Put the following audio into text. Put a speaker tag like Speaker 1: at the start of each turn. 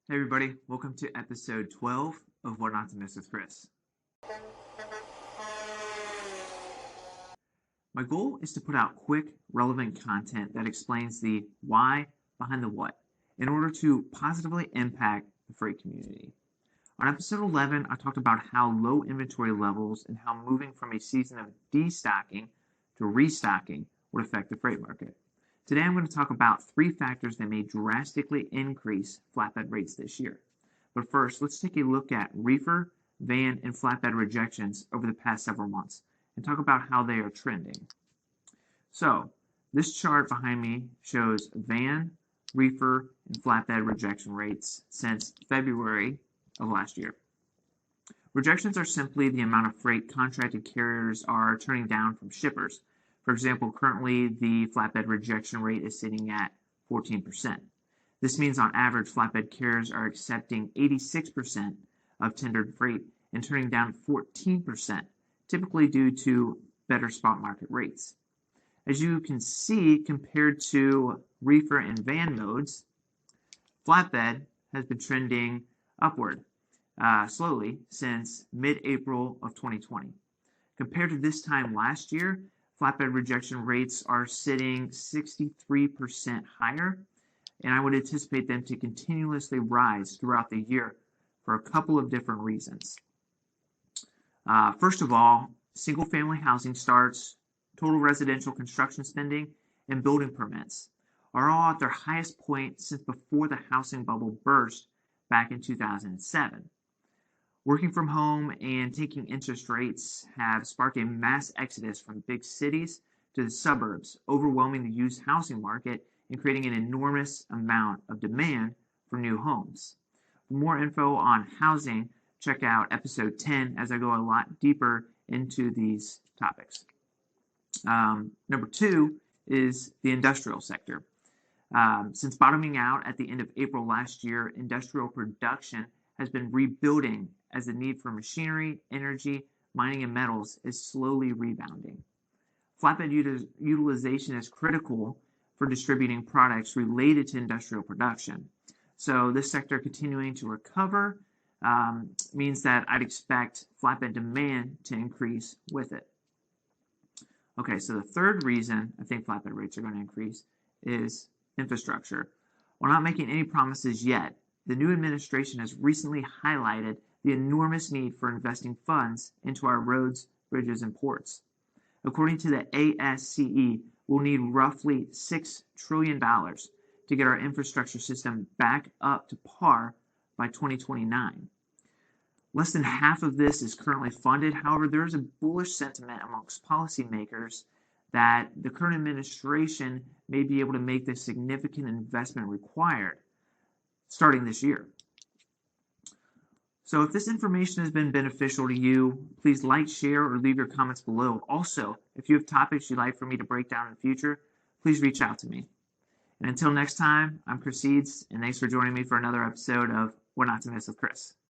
Speaker 1: Hey everybody, welcome to episode 12 of What Not to Miss with Chris. My goal is to put out quick, relevant content that explains the why behind the what in order to positively impact the freight community. On episode 11, I talked about how low inventory levels and how moving from a season of destocking to restocking would affect the freight market. Today I'm going to talk about 3 factors that may drastically increase flatbed rates this year. But first, let's take a look at reefer, van, and flatbed rejections over the past several months and talk about how they are trending. So, this chart behind me shows van, reefer, and flatbed rejection rates since February of last year. Rejections are simply the amount of freight contracted carriers are turning down from shippers. For example, currently the flatbed rejection rate is sitting at 14%. This means on average, flatbed carriers are accepting 86% of tendered freight and turning down 14%, typically due to better spot market rates. As you can see, compared to reefer and van modes, flatbed has been trending upward slowly since mid-April of 2020. Compared to this time last year, flatbed rejection rates are sitting 63% higher, and I would anticipate them to continuously rise throughout the year for a couple of different reasons. First of all, single-family housing starts, total residential construction spending, and building permits are all at their highest point since before the housing bubble burst back in 2007. Working from home and taking interest rates have sparked a mass exodus from big cities to the suburbs, overwhelming the used housing market and creating an enormous amount of demand for new homes. For more info on housing, check out episode 10 as I go a lot deeper into these topics. Number 2 is the industrial sector. Since bottoming out at the end of April last year, industrial production has been rebuilding as the need for machinery, energy, mining, and metals is slowly rebounding. Flatbed utilization is critical for distributing products related to industrial production. So this sector continuing to recover means that I'd expect flatbed demand to increase with it. Okay, so the third reason I think flatbed rates are going to increase is infrastructure. While not making any promises yet, the new administration has recently highlighted the enormous need for investing funds into our roads, bridges, and ports. According to the ASCE, we'll need roughly $6 trillion to get our infrastructure system back up to par by 2029. Less than half of this is currently funded. However, there is a bullish sentiment amongst policymakers that the current administration may be able to make the significant investment required starting this year. So if this information has been beneficial to you, please like, share, or leave your comments below. Also, if you have topics you'd like for me to break down in the future, please reach out to me. And until next time, I'm Chris Seeds, and thanks for joining me for another episode of What Not to Miss with Chris.